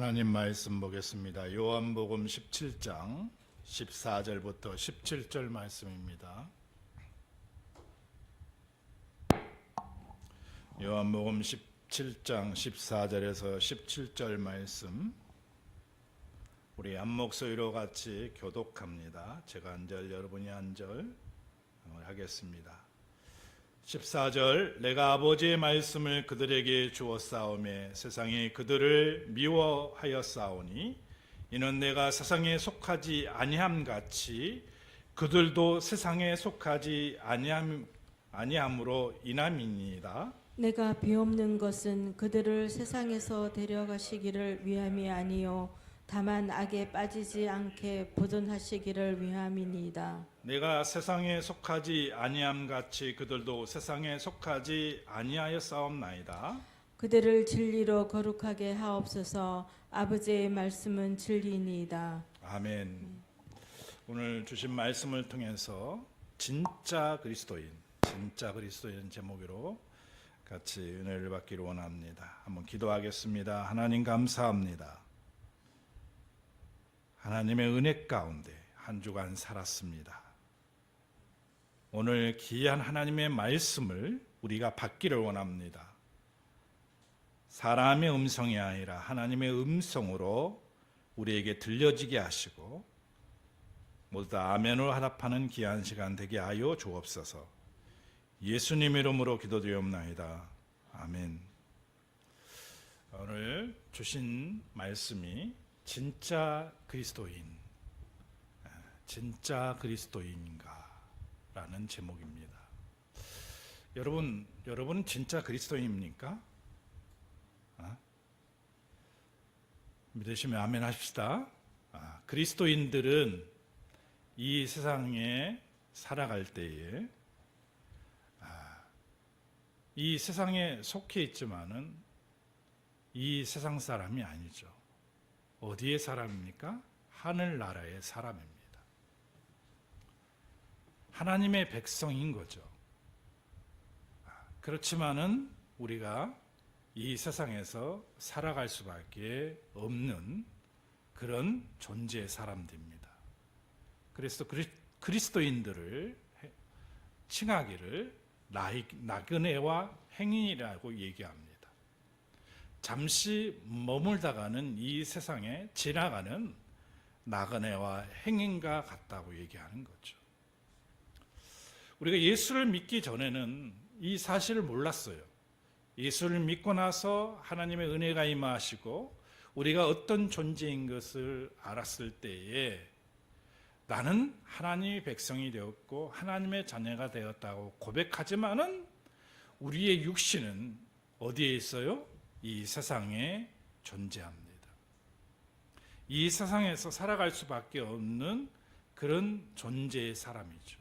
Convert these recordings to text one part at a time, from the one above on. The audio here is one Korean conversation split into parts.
하나님 말씀 보겠습니다. 요한복음 17장 14절부터 17절 말씀입니다. 요한복음 17장 14절에서 17절 말씀, 우리 안목소리로 같이 교독합니다. 제가 한 절, 여러분이 한 절 하겠습니다. 14절, 내가 아버지의 말씀을 그들에게 주었사오매 세상이 그들을 미워하였사오니 이는 내가 세상에 속하지 아니함같이 그들도 세상에 속하지 아니함으로 인함이니이다. 내가 비옵는 것은 그들을 세상에서 데려가시기를 위함이 아니요 다만 악에 빠지지 않게 보존하시기를 위함이니이다. 내가 세상에 속하지 아니함같이 그들도 세상에 속하지 아니하였사옵나이다. 그들을 진리로 거룩하게 하옵소서. 아버지의 말씀은 진리니이다. 아멘. 오늘 주신 말씀을 통해서 진짜 그리스도인 제목으로 같이 은혜를 받기를 원합니다. 한번 기도하겠습니다. 하나님 감사합니다. 하나님의 은혜 가운데 한 주간 살았습니다. 오늘 귀한 하나님의 말씀을 우리가 받기를 원합니다. 사람의 음성이 아니라 하나님의 음성으로 우리에게 들려지게 하시고 모두 다 아멘으로 화답하는 귀한 시간 되게 하여 주옵소서. 예수님 이름으로 기도드리옵나이다. 아멘. 오늘 주신 말씀이 진짜 그리스도인인가 라는 제목입니다. 여러분 진짜 그리스도인입니까? 믿으시면 아멘 하십시다. 그리스도인들은 이 세상에 살아갈 때에 이 세상에 속해 있지만은 이 세상 사람이 아니죠. 어디의 사람입니까? 하늘나라의 사람입니다. 하나님의 백성인 거죠. 그렇지만은 우리가 이 세상에서 살아갈 수밖에 없는 그런 존재의 사람들입니다. 그래서 그리스도인들을 칭하기를 나그네와 행인이라고 얘기합니다. 잠시 머물다가는 이 세상에 지나가는 나그네와 행인과 같다고 얘기하는 거죠. 우리가 예수를 믿기 전에는 이 사실을 몰랐어요. 예수를 믿고 나서 하나님의 은혜가 임하시고 우리가 어떤 존재인 것을 알았을 때에 나는 하나님의 백성이 되었고 하나님의 자녀가 되었다고 고백하지만은 우리의 육신은 어디에 있어요? 이 세상에 존재합니다. 이 세상에서 살아갈 수밖에 없는 그런 존재의 사람이죠.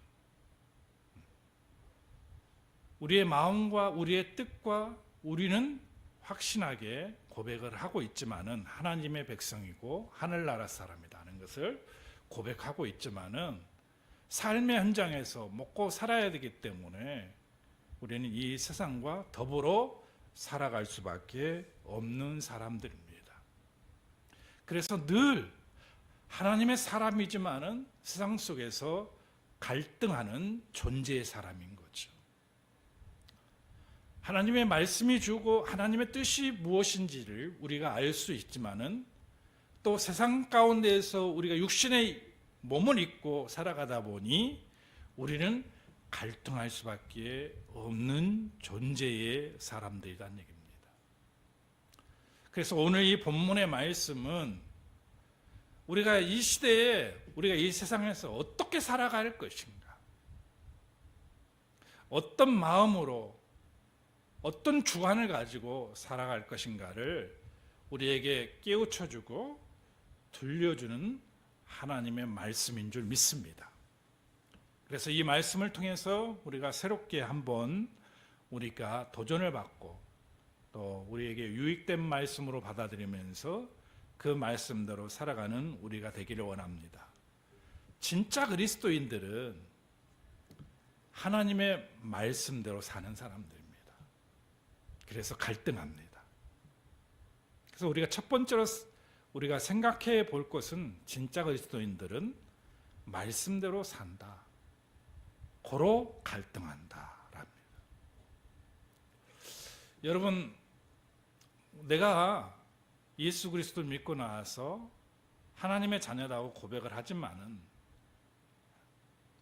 우리의 마음과 우리의 뜻과 우리는 확신하게 고백을 하고 있지만은 하나님의 백성이고 하늘나라 사람이라는 것을 고백하고 있지만은 삶의 현장에서 먹고 살아야 되기 때문에 우리는 이 세상과 더불어 살아갈 수밖에 없는 사람들입니다. 그래서 늘 하나님의 사람이지만은 세상 속에서 갈등하는 존재의 사람인 거죠. 하나님의 말씀이 주고 하나님의 뜻이 무엇인지를 우리가 알 수 있지만은 또 세상 가운데에서 우리가 육신의 몸을 입고 살아가다 보니 우리는 갈등할 수밖에 없는 존재의 사람들이라는 얘기입니다. 그래서 오늘 이 본문의 말씀은 우리가 이 시대에 우리가 이 세상에서 어떻게 살아갈 것인가, 어떤 마음으로 어떤 주관을 가지고 살아갈 것인가를 우리에게 깨우쳐주고 들려주는 하나님의 말씀인 줄 믿습니다. 그래서 이 말씀을 통해서 우리가 새롭게 한번 우리가 도전을 받고 또 우리에게 유익된 말씀으로 받아들이면서 그 말씀대로 살아가는 우리가 되기를 원합니다. 진짜 그리스도인들은 하나님의 말씀대로 사는 사람들입니다. 그래서 갈등합니다. 그래서 우리가 첫 번째로 우리가 생각해 볼 것은 진짜 그리스도인들은 말씀대로 산다. 고로 갈등한다. 랍니다. 여러분, 내가 예수 그리스도를 믿고 나서 하나님의 자녀라고 고백을 하지만은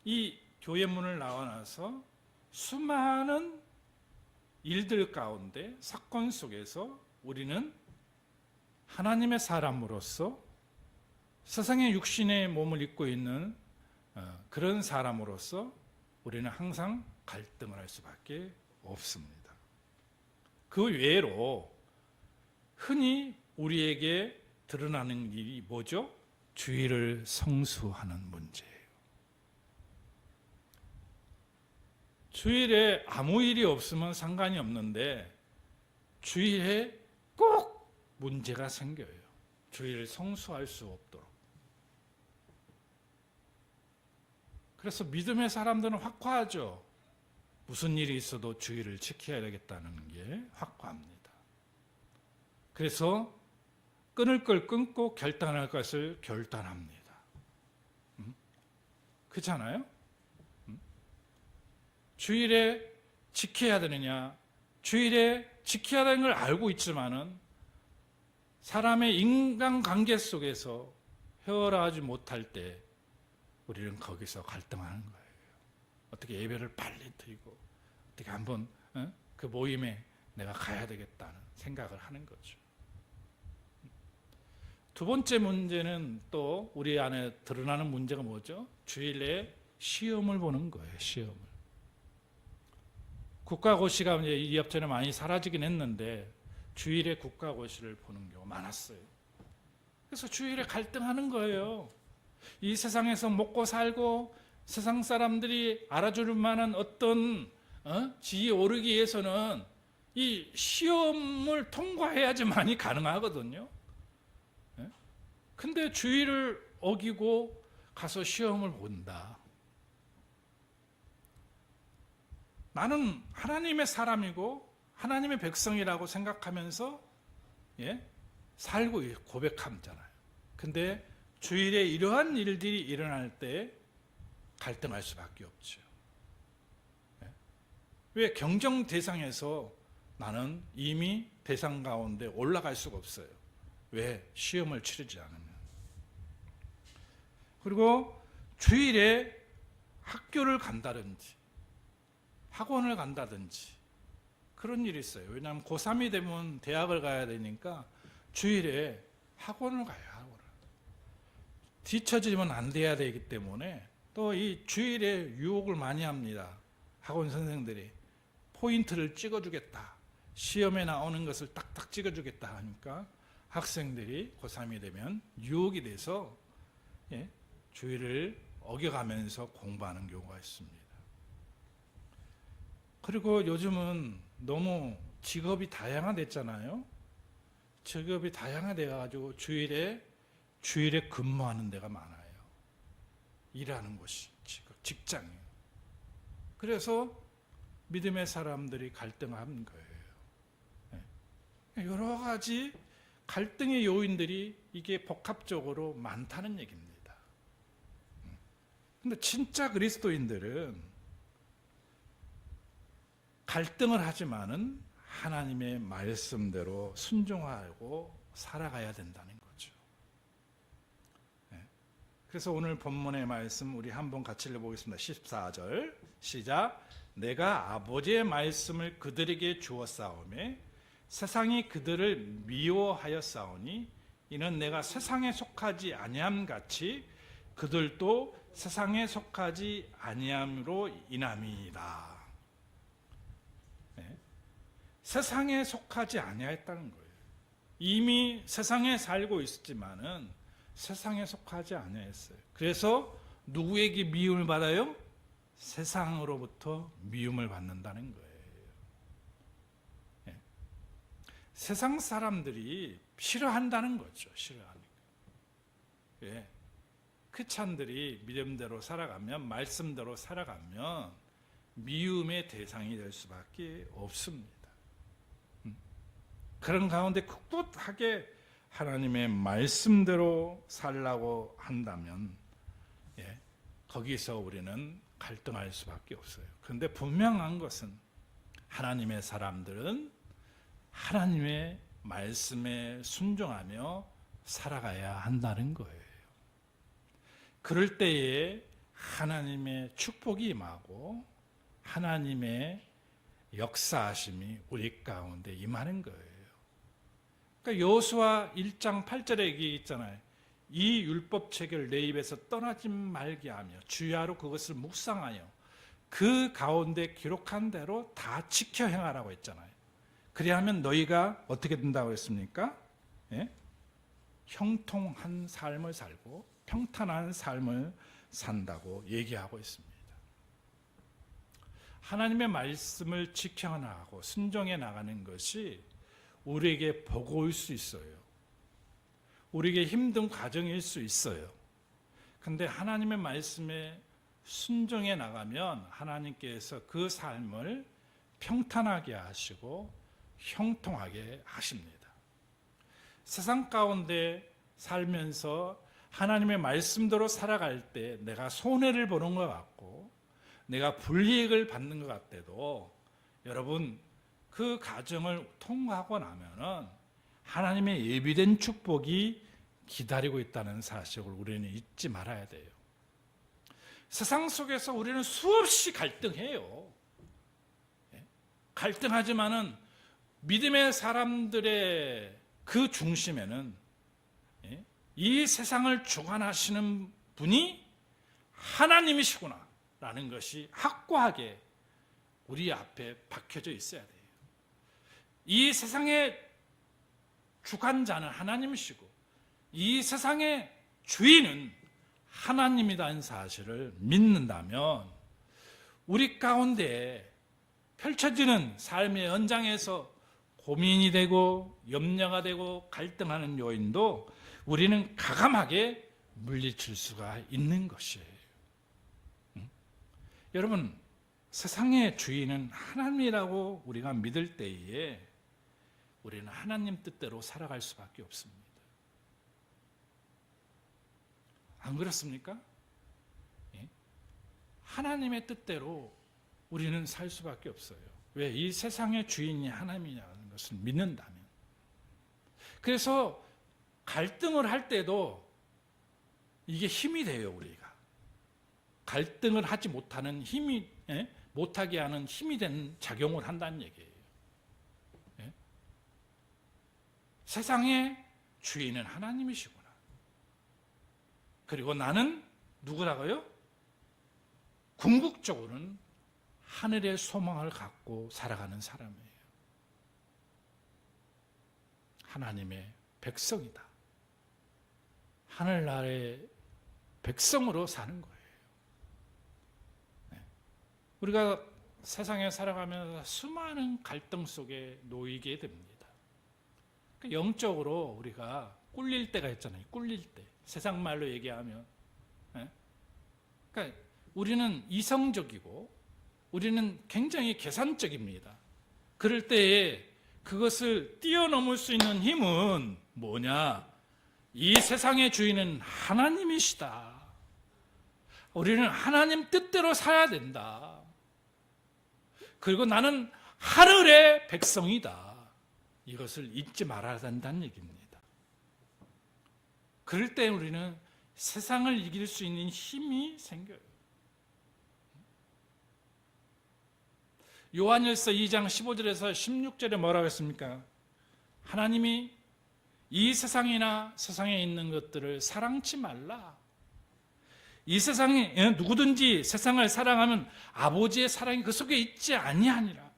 이 교회 문을 나와 나서 수많은 일들 가운데 사건 속에서 우리는 하나님의 사람으로서 세상의 육신의 몸을 입고 있는 그런 사람으로서 우리는 항상 갈등을 할 수밖에 없습니다. 그 외로 흔히 우리에게 드러나는 일이 뭐죠? 주의를 성수하는 문제예요. 주일에 아무 일이 없으면 상관이 없는데 주일에 꼭 문제가 생겨요. 주일을 성수할 수 없도록. 그래서 믿음의 사람들은 확고하죠. 무슨 일이 있어도 주일을 지켜야 되겠다는 게 확고합니다. 그래서 끊을 걸 끊고 결단할 것을 결단합니다. 그렇잖아요? 주일에 지켜야 되느냐? 주일에 지켜야 되는 걸 알고 있지만은 사람의 인간관계 속에서 헤어나오지 못할 때 우리는 거기서 갈등하는 거예요. 어떻게 예배를 빨리 드리고 어떻게 한번 그 모임에 내가 가야 되겠다는 생각을 하는 거죠. 두 번째 문제는 또 우리 안에 드러나는 문제가 뭐죠? 주일에 시험을 보는 거예요. 시험을. 국가고시가 이제 이합전에 많이 사라지긴 했는데 주일에 국가고시를 보는 경우가 많았어요. 그래서 주일에 갈등하는 거예요. 이 세상에서 먹고 살고 세상 사람들이 알아줄 만한 어떤 지위에 오르기 위해서는 이 시험을 통과해야지만이 가능하거든요. 근데 주일을 어기고 가서 시험을 본다. 나는 하나님의 사람이고 하나님의 백성이라고 생각하면서 살고 고백하잖아요. 근데 주일에 이러한 일들이 일어날 때 갈등할 수밖에 없죠. 왜? 경정 대상에서 나는 이미 대상 가운데 올라갈 수가 없어요. 왜? 시험을 치르지 않으면. 그리고 주일에 학교를 간다든지 학원을 간다든지 그런 일이 있어요. 왜냐하면 고3이 되면 대학을 가야 되니까 주일에 학원을 가요. 학원을. 뒤처지면 안 돼야 되기 때문에 또 이 주일에 유혹을 많이 합니다. 학원 선생들이 포인트를 찍어주겠다. 시험에 나오는 것을 딱딱 찍어주겠다 하니까 학생들이 고3이 되면 유혹이 돼서 주일을 어겨가면서 공부하는 경우가 있습니다. 그리고 요즘은 너무 직업이 다양화됐잖아요. 직업이 다양화돼가지고 주일에 근무하는 데가 많아요. 일하는 곳이 직장이에요. 그래서 믿음의 사람들이 갈등하는 거예요. 여러 가지 갈등의 요인들이 이게 복합적으로 많다는 얘기입니다. 근데 진짜 그리스도인들은 갈등을 하지만은 하나님의 말씀대로 순종하고 살아가야 된다는 거죠. 그래서 오늘 본문의 말씀 우리 한번 같이 읽어보겠습니다. 14절 시작. 내가 아버지의 말씀을 그들에게 주었사오매 세상이 그들을 미워하였사오니 이는 내가 세상에 속하지 아니함 같이 그들도 세상에 속하지 아니함으로 인함이다. 세상에 속하지 아니하였다는 거예요. 이미 세상에 살고 있었지만은 세상에 속하지 아니하였어요. 그래서 누구에게 미움을 받아요? 세상으로부터 미움을 받는다는 거예요. 세상 사람들이 싫어한다는 거죠. 싫어하니까. 크리스찬들이 믿음대로 살아가면 말씀대로 살아가면 미움의 대상이 될 수밖에 없습니다. 그런 가운데 꿋꿋하게 하나님의 말씀대로 살라고 한다면 거기서 우리는 갈등할 수밖에 없어요. 그런데 분명한 것은 하나님의 사람들은 하나님의 말씀에 순종하며 살아가야 한다는 거예요. 그럴 때에 하나님의 축복이 임하고 하나님의 역사하심이 우리 가운데 임하는 거예요. 그러니까 여호수아 1장 8절에 얘기 있잖아요. 이 율법책을 내 입에서 떠나지 말게 하며 주야로 그것을 묵상하여 그 가운데 기록한 대로 다 지켜 행하라고 했잖아요. 그리하면 너희가 어떻게 된다고 했습니까? 형통한 삶을 살고 평탄한 삶을 산다고 얘기하고 있습니다. 하나님의 말씀을 지켜 나가고 순종해 나가는 것이 우리에게 버거울 수 있어요. 우리에게 힘든 과정일 수 있어요. 근데 하나님의 말씀에 순종해 나가면 하나님께서 그 삶을 평탄하게 하시고 형통하게 하십니다. 세상 가운데 살면서 하나님의 말씀대로 살아갈 때 내가 손해를 보는 것 같고 내가 불이익을 받는 것 같아도 여러분 그 과정을 통과하고 나면은 하나님의 예비된 축복이 기다리고 있다는 사실을 우리는 잊지 말아야 돼요. 세상 속에서 우리는 수없이 갈등해요. 갈등하지만은 믿음의 사람들의 그 중심에는 이 세상을 주관하시는 분이 하나님이시구나 라는 것이 확고하게 우리 앞에 박혀져 있어야 돼요. 이 세상의 주관자는 하나님이시고 이 세상의 주인은 하나님이라는 사실을 믿는다면 우리 가운데 펼쳐지는 삶의 연장에서 고민이 되고 염려가 되고 갈등하는 요인도 우리는 가감하게 물리칠 수가 있는 것이에요. 여러분, 세상의 주인은 하나님이라고 우리가 믿을 때에 우리는 하나님 뜻대로 살아갈 수밖에 없습니다. 안 그렇습니까? 하나님의 뜻대로 우리는 살 수밖에 없어요. 왜? 이 세상의 주인이 하나님이라는 것을 믿는다면. 그래서 갈등을 할 때도 이게 힘이 돼요, 우리가. 갈등을 하지 못하는 힘이, 못하게 하는 힘이 된 작용을 한다는 얘기예요. 세상의 주인은 하나님이시구나. 그리고 나는 누구라고요? 궁극적으로는 하늘의 소망을 갖고 살아가는 사람이에요. 하나님의 백성이다. 하늘나라의 백성으로 사는 거예요. 우리가 세상에 살아가면서 수많은 갈등 속에 놓이게 됩니다. 영적으로 우리가 꿀릴 때가 있잖아요. 꿀릴 때. 세상 말로 얘기하면. 그러니까 우리는 이성적이고 우리는 굉장히 계산적입니다. 그럴 때에 그것을 뛰어넘을 수 있는 힘은 뭐냐? 이 세상의 주인은 하나님이시다. 우리는 하나님 뜻대로 살아야 된다. 그리고 나는 하늘의 백성이다. 이것을 잊지 말아야 한다는 얘기입니다. 그럴 때 우리는 세상을 이길 수 있는 힘이 생겨요. 요한일서 2장 15절에서 16절에 뭐라고 했습니까? 하나님이 이 세상이나 세상에 있는 것들을 사랑치 말라. 이 세상에 누구든지 세상을 사랑하면 아버지의 사랑이 그 속에 있지 아니하니라.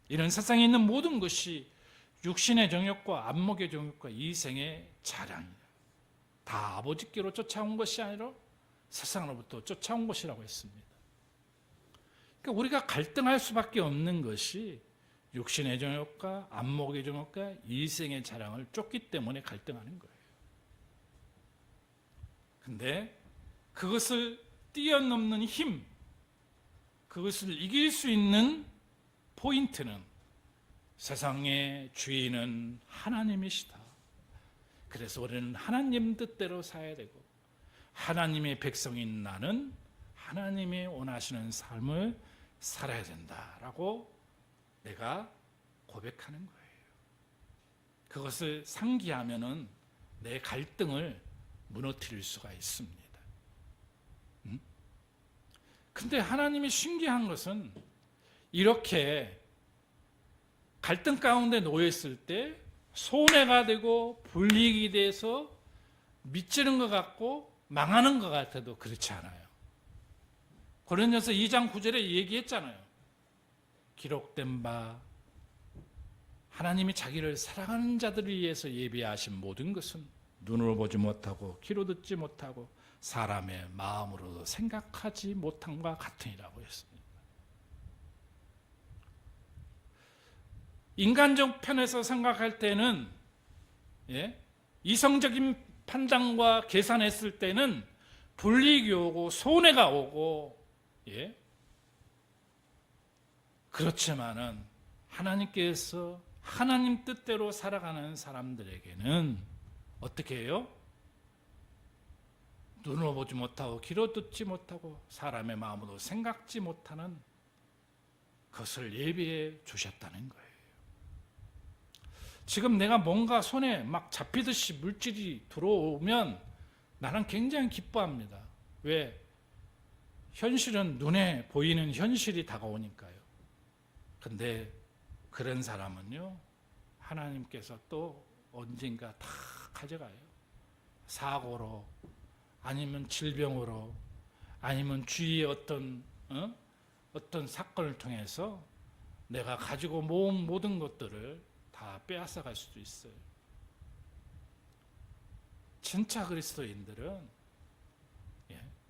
이런 세상에 있는 모든 것이 육신의 정욕과 안목의 정욕과 이생의 자랑이다. 다 아버지께로 쫓아온 것이 아니라 세상으로부터 쫓아온 것이라고 했습니다. 그러니까 우리가 갈등할 수밖에 없는 것이 육신의 정욕과 안목의 정욕과 이생의 자랑을 쫓기 때문에 갈등하는 거예요. 근데 그것을 뛰어넘는 힘, 그것을 이길 수 있는 포인트는 세상의 주인은 하나님이시다. 그래서 우리는 하나님 뜻대로 살아야 되고 하나님의 백성인 나는 하나님이 원하시는 삶을 살아야 된다라고 내가 고백하는 거예요. 그것을 상기하면은 내 갈등을 무너뜨릴 수가 있습니다. 근데 하나님이 신기한 것은 이렇게 갈등 가운데 놓여 있을 때 손해가 되고 불이익이 돼서 미치는 것 같고 망하는 것 같아도 그렇지 않아요. 고린도서 2장 9절에 얘기했잖아요. 기록된 바 하나님이 자기를 사랑하는 자들을 위해서 예비하신 모든 것은 눈으로 보지 못하고 귀로 듣지 못하고 사람의 마음으로도 생각하지 못함과 같으니라고 했습니다. 인간적 편에서 생각할 때는 이성적인 판단과 계산했을 때는 불이익이 오고 손해가 오고 그렇지만은 하나님께서 하나님 뜻대로 살아가는 사람들에게는 어떻게 해요? 눈으로 보지 못하고 귀로 듣지 못하고 사람의 마음으로 생각지 못하는 것을 예비해 주셨다는 거예요. 지금 내가 뭔가 손에 막 잡히듯이 물질이 들어오면 나는 굉장히 기뻐합니다. 왜? 현실은 눈에 보이는 현실이 다가오니까요. 근데 그런 사람은요, 하나님께서 또 언젠가 다 가져가요. 사고로, 아니면 질병으로, 아니면 주위의 어떤 사건을 통해서 내가 가지고 모은 모든 것들을 다 빼앗아 갈 수도 있어요. 진짜 그리스도인들은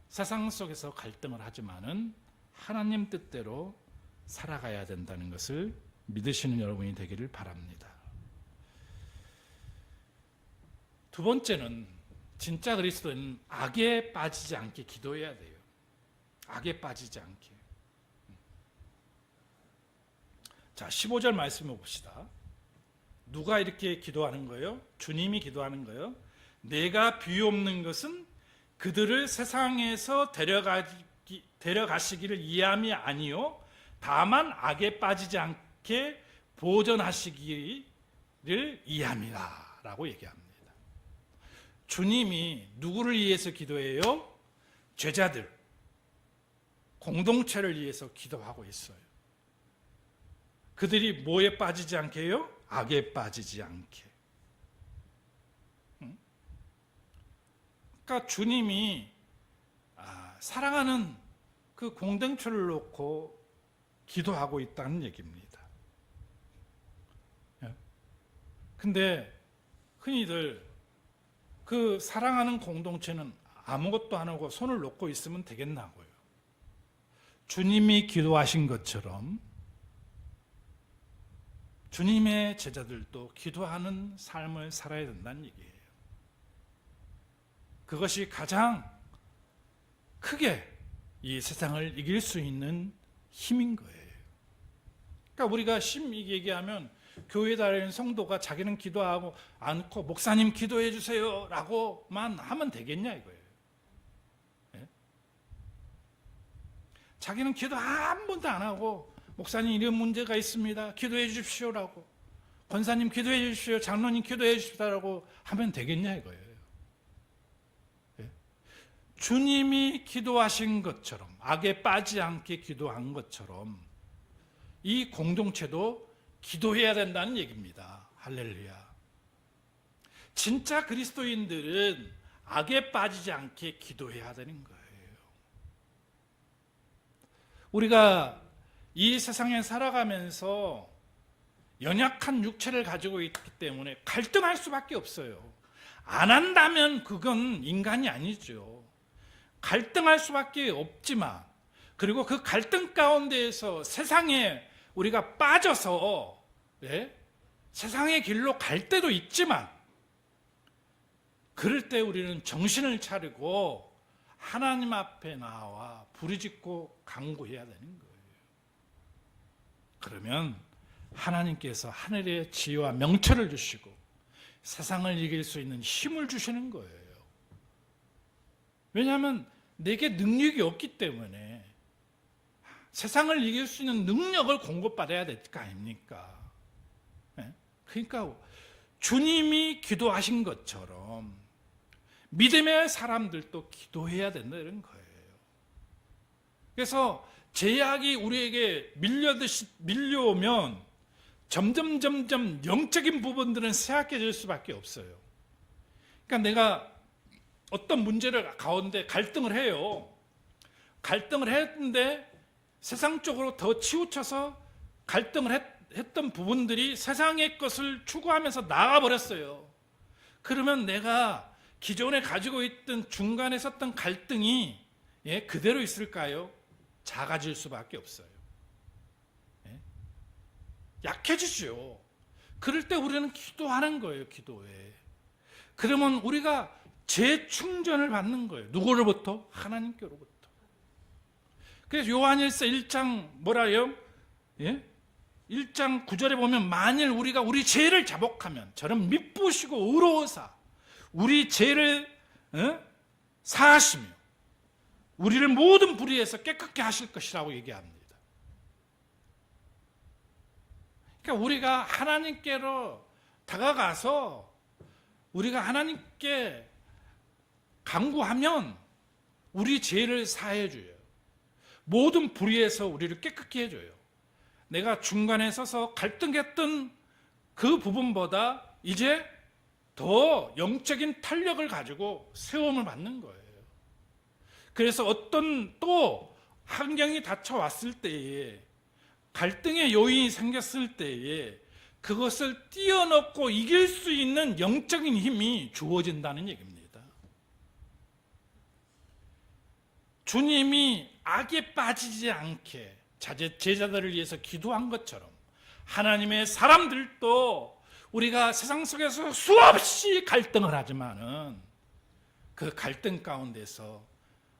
세상 속에서 갈등을 하지만은 하나님 뜻대로 살아가야 된다는 것을 믿으시는 여러분이 되기를 바랍니다. 두 번째는 진짜 그리스도인은 악에 빠지지 않게 기도해야 돼요. 악에 빠지지 않게. 자, 15절 말씀을 봅시다. 누가 이렇게 기도하는 거예요? 주님이 기도하는 거예요. 내가 비옵는 것은 그들을 세상에서 데려가시기를 이함이 아니요 다만 악에 빠지지 않게 보존하시기를 이함이라 라고 얘기합니다. 주님이 누구를 위해서 기도해요? 제자들, 공동체를 위해서 기도하고 있어요. 그들이 뭐에 빠지지 않게 해요? 악에 빠지지 않게. 그러니까 주님이 사랑하는 그 공동체를 놓고 기도하고 있다는 얘기입니다. 근데 흔히들 그 사랑하는 공동체는 아무것도 안 하고 손을 놓고 있으면 되겠나고요. 주님이 기도하신 것처럼 주님의 제자들도 기도하는 삶을 살아야 된다는 얘기예요. 그것이 가장 크게 이 세상을 이길 수 있는 힘인 거예요. 그러니까 우리가 심히 얘기하면 교회 다니는 성도가 자기는 기도하고 않고 목사님 기도해 주세요 라고만 하면 되겠냐 이거예요. 자기는 기도 한 번도 안 하고 목사님 이런 문제가 있습니다 기도해 주십시오라고, 권사님 기도해 주십시오, 장로님 기도해 주십시오라고 하면 되겠냐 이거예요. 주님이 기도하신 것처럼 악에 빠지지 않게 기도한 것처럼 이 공동체도 기도해야 된다는 얘기입니다. 할렐루야. 진짜 그리스도인들은 악에 빠지지 않게 기도해야 되는 거예요. 우리가 이 세상에 살아가면서 연약한 육체를 가지고 있기 때문에 갈등할 수밖에 없어요. 안 한다면 그건 인간이 아니죠. 갈등할 수밖에 없지만, 그리고 그 갈등 가운데에서 세상에 우리가 빠져서 세상의 길로 갈 때도 있지만, 그럴 때 우리는 정신을 차리고 하나님 앞에 나와 부르짖고 간구해야 되는 거예요. 그러면 하나님께서 하늘의 지혜와 명철을 주시고 세상을 이길 수 있는 힘을 주시는 거예요. 왜냐하면 내게 능력이 없기 때문에 세상을 이길 수 있는 능력을 공급받아야 될 거 아닙니까? 그러니까 주님이 기도하신 것처럼 믿음의 사람들도 기도해야 된다는 거예요. 그래서 제약이 우리에게 밀려오면 점점 영적인 부분들은 쇠약해질 수밖에 없어요. 그러니까 내가 어떤 문제를 가운데 갈등을 해요. 갈등을 했는데 세상적으로 더 치우쳐서 갈등을 했던 부분들이 세상의 것을 추구하면서 나가버렸어요. 그러면 내가 기존에 가지고 있던 중간에 섰던 갈등이 그대로 있을까요? 작아질 수밖에 없어요. 약해지죠. 그럴 때 우리는 기도하는 거예요. 기도에. 그러면 우리가 재충전을 받는 거예요. 누구로부터? 하나님께로부터. 그래서 요한일서 1장 뭐라요? 1장 9절에 보면 만일 우리가 우리 죄를 자복하면 저는 미쁘시고 의로우사 우리 죄를 사하시며 우리를 모든 불의에서 깨끗게 하실 것이라고 얘기합니다. 그러니까 우리가 하나님께로 다가가서 우리가 하나님께 간구하면 우리 죄를 사해 줘요. 모든 불의에서 우리를 깨끗게 해줘요. 내가 중간에 서서 갈등했던 그 부분보다 이제 더 영적인 탄력을 가지고 세움을 받는 거예요. 그래서 어떤 또 환경이 닥쳐왔을 때에 갈등의 요인이 생겼을 때에 그것을 뛰어넘고 이길 수 있는 영적인 힘이 주어진다는 얘기입니다. 주님이 악에 빠지지 않게 제자들을 위해서 기도한 것처럼 하나님의 사람들도 우리가 세상 속에서 수없이 갈등을 하지만은 그 갈등 가운데서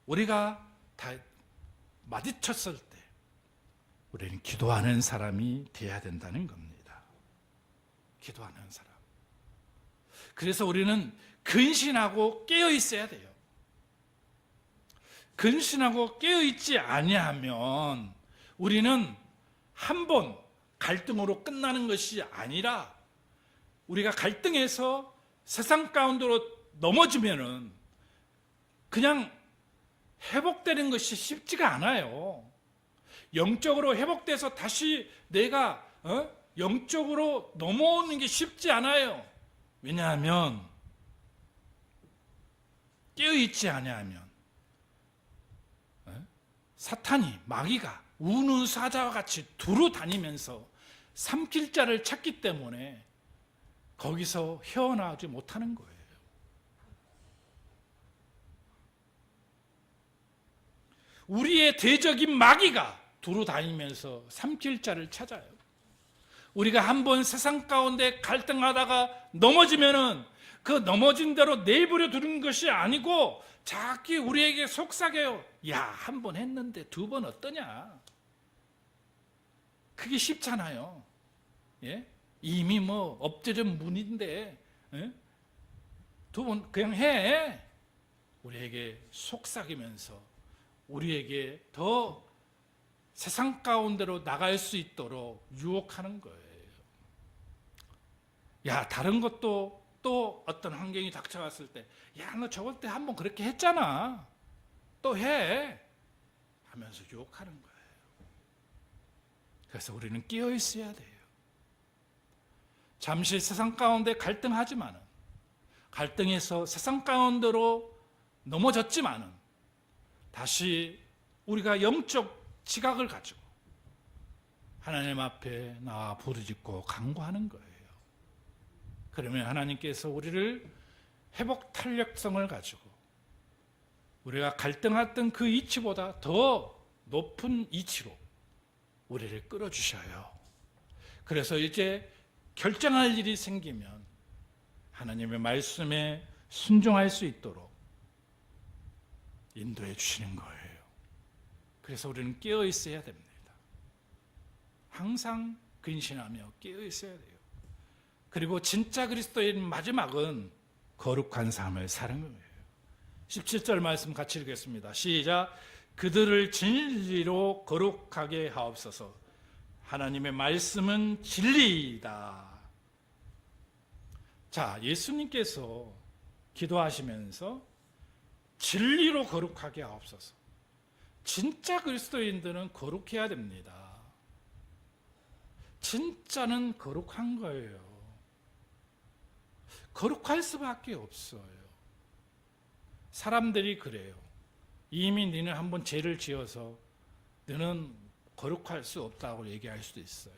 우리가 다 마주쳤을 때 우리는 기도하는 사람이 되어야 된다는 겁니다. 기도하는 사람. 그래서 우리는 근신하고 깨어 있어야 돼요. 근신하고 깨어 있지 아니하면 우리는 한 번 갈등으로 끝나는 것이 아니라 우리가 갈등해서 세상 가운데로 넘어지면은 그냥 회복되는 것이 쉽지가 않아요. 영적으로 회복돼서 다시 내가 영적으로 넘어오는 게 쉽지 않아요. 왜냐하면 깨어있지 아니하면 사탄이 마귀가 우는 사자와 같이 두루 다니면서 삼킬 자를 찾기 때문에 거기서 헤어나오지 못하는 거예요. 우리의 대적인 마귀가 두루 다니면서 삼킬 자를 찾아요. 우리가 한번 세상 가운데 갈등하다가 넘어지면은 그 넘어진 대로 내버려 두는 것이 아니고 자기 우리에게 속삭여요. 야, 한 번 했는데 두 번 어떠냐? 그게 쉽잖아요. 예? 이미 뭐 엎드린 문인데 두 번 그냥 해. 우리에게 속삭이면서 우리에게 더 세상 가운데로 나갈 수 있도록 유혹하는 거예요. 야, 다른 것도 또 어떤 환경이 닥쳐왔을 때, 야, 너 저번 때 한번 그렇게 했잖아. 또 해. 하면서 유혹하는 거예요. 그래서 우리는 끼어 있어야 돼요. 잠시 세상 가운데 갈등하지만은, 갈등해서 세상 가운데로 넘어졌지만은, 다시 우리가 영적 지각을 가지고 하나님 앞에 나와 부르짖고 간구하는 거예요. 그러면 하나님께서 우리를 회복 탄력성을 가지고 우리가 갈등했던 그 이치보다 더 높은 이치로 우리를 끌어주셔요. 그래서 이제 결정할 일이 생기면 하나님의 말씀에 순종할 수 있도록 인도해 주시는 거예요. 그래서 우리는 깨어 있어야 됩니다. 항상 근신하며 깨어 있어야 돼요. 그리고 진짜 그리스도인 마지막은 거룩한 삶을 사는 거예요. 17절 말씀 같이 읽겠습니다. 시작. 그들을 진리로 거룩하게 하옵소서. 하나님의 말씀은 진리이다. 자, 예수님께서 기도하시면서 진리로 거룩하게 하옵소서. 진짜 그리스도인들은 거룩해야 됩니다. 진짜는 거룩한 거예요. 거룩할 수밖에 없어요. 사람들이 그래요. 이미 너는 한번 죄를 지어서 너는 거룩할 수 없다고 얘기할 수도 있어요.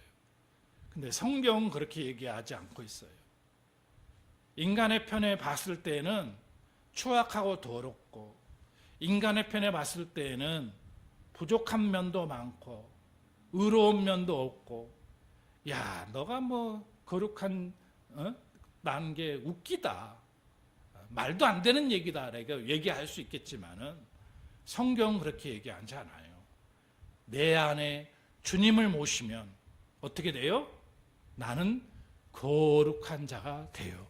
근데 성경은 그렇게 얘기하지 않고 있어요. 인간의 편에 봤을 때는 추악하고 더럽고, 인간의 편에 봤을 때는 부족한 면도 많고 의로운 면도 없고, 야, 너가 뭐 거룩한 난 게 웃기다, 말도 안 되는 얘기다 라고 얘기할 수 있겠지만은 성경은 그렇게 얘기하지 않아요. 내 안에 주님을 모시면 어떻게 돼요? 나는 거룩한 자가 돼요.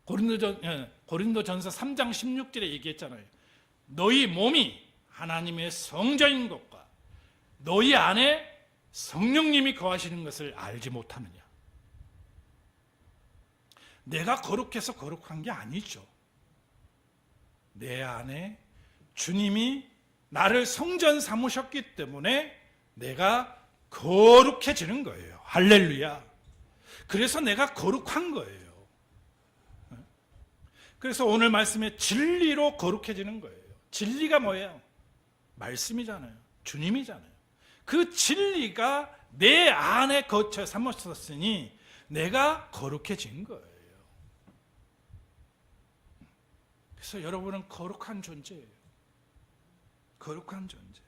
고린도전서 3장 16절에 얘기했잖아요. 너희 몸이 하나님의 성전인 것과 너희 안에 성령님이 거하시는 것을 알지 못하느냐. 내가 거룩해서 거룩한 게 아니죠. 내 안에 주님이 나를 성전 삼으셨기 때문에 내가 거룩해지는 거예요. 할렐루야. 그래서 내가 거룩한 거예요. 그래서 오늘 말씀에 진리로 거룩해지는 거예요. 진리가 뭐예요? 말씀이잖아요. 주님이잖아요. 그 진리가 내 안에 거쳐 삼으셨으니 내가 거룩해진 거예요. 그래서 여러분은 거룩한 존재예요. 거룩한 존재.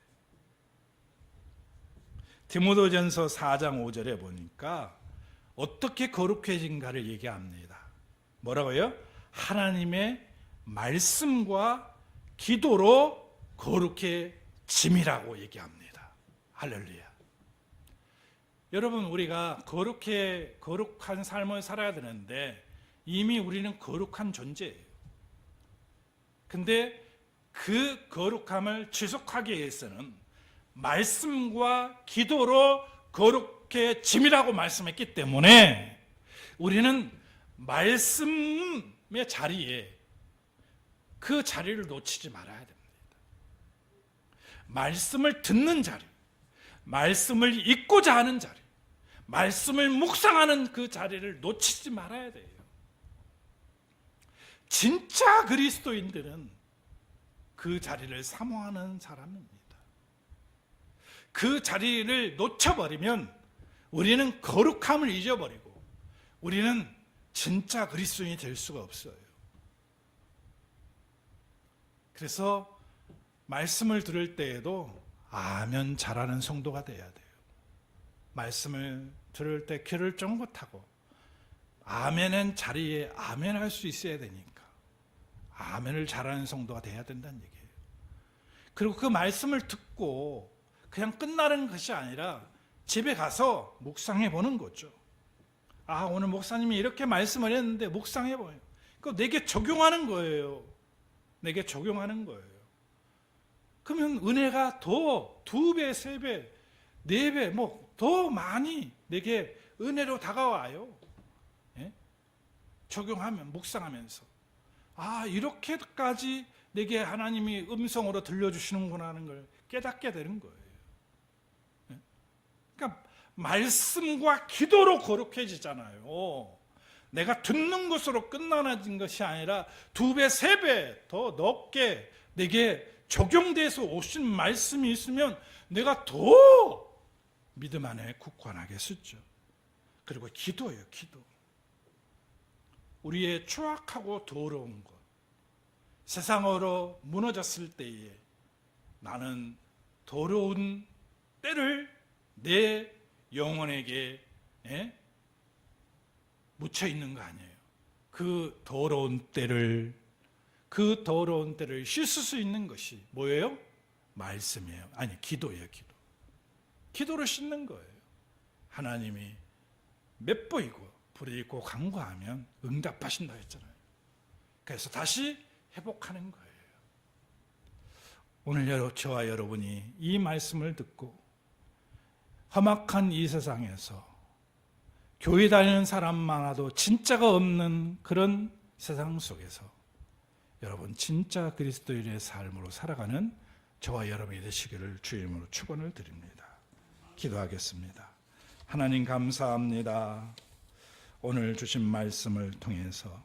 디모데전서 4장 5절에 보니까 어떻게 거룩해진가를 얘기합니다. 뭐라고요? 하나님의 말씀과 기도로 거룩해짐이라고 얘기합니다. 할렐루야. 여러분, 우리가 거룩한 삶을 살아야 되는데 이미 우리는 거룩한 존재예요. 근데 그 거룩함을 지속하기 위해서는 말씀과 기도로 거룩해짐이라고 말씀했기 때문에 우리는 말씀의 자리에 그 자리를 놓치지 말아야 됩니다. 말씀을 듣는 자리, 말씀을 읽고자 하는 자리, 말씀을 묵상하는 그 자리를 놓치지 말아야 돼요. 진짜 그리스도인들은 그 자리를 사모하는 사람입니다. 그 자리를 놓쳐버리면 우리는 거룩함을 잊어버리고 우리는 진짜 그리스도인이 될 수가 없어요. 그래서 말씀을 들을 때에도 아멘 잘하는 성도가 돼야 돼요. 말씀을 들을 때 귀를 쫑긋하고 아멘은 자리에 아멘 할 수 있어야 되니까 아멘을 잘하는 성도가 돼야 된다는 얘기예요. 그리고 그 말씀을 듣고 그냥 끝나는 것이 아니라 집에 가서 묵상해 보는 거죠. 아, 오늘 목사님이 이렇게 말씀을 했는데 묵상해 봐요. 그거 내게 적용하는 거예요. 내게 적용하는 거예요. 그러면 은혜가 더 2배, 3배, 4배 뭐 더 많이 내게 은혜로 다가와요. 예? 적용하면, 묵상하면서 아, 이렇게까지 내게 하나님이 음성으로 들려주시는구나 하는 걸 깨닫게 되는 거예요. 예? 그러니까 말씀과 기도로 거룩해지잖아요. 내가 듣는 것으로 끝나는 것이 아니라 2배, 3배 더 넓게 내게 적용돼서 오신 말씀이 있으면 내가 더 믿음 안에 굳건하게 쓰죠. 그리고 기도예요, 기도. 우리의 추악하고 더러운 것, 세상으로 무너졌을 때에 나는 더러운 때를 내 영혼에게 묻혀 있는 거 아니에요. 그 더러운 때를 씻을 수 있는 것이 뭐예요? 말씀이에요. 아니, 기도예요, 기도. 기도로 씻는 거예요. 하나님이 몇 번이고 부르짖고 간구하면 응답하신다 했잖아요. 그래서 다시 회복하는 거예요. 오늘 저와 여러분이 이 말씀을 듣고 험악한 이 세상에서 교회 다니는 사람 많아도 진짜가 없는 그런 세상 속에서 여러분 진짜 그리스도인의 삶으로 살아가는 저와 여러분이 되시기를 주의 이름으로 축원을 드립니다. 기도하겠습니다. 하나님 감사합니다. 오늘 주신 말씀을 통해서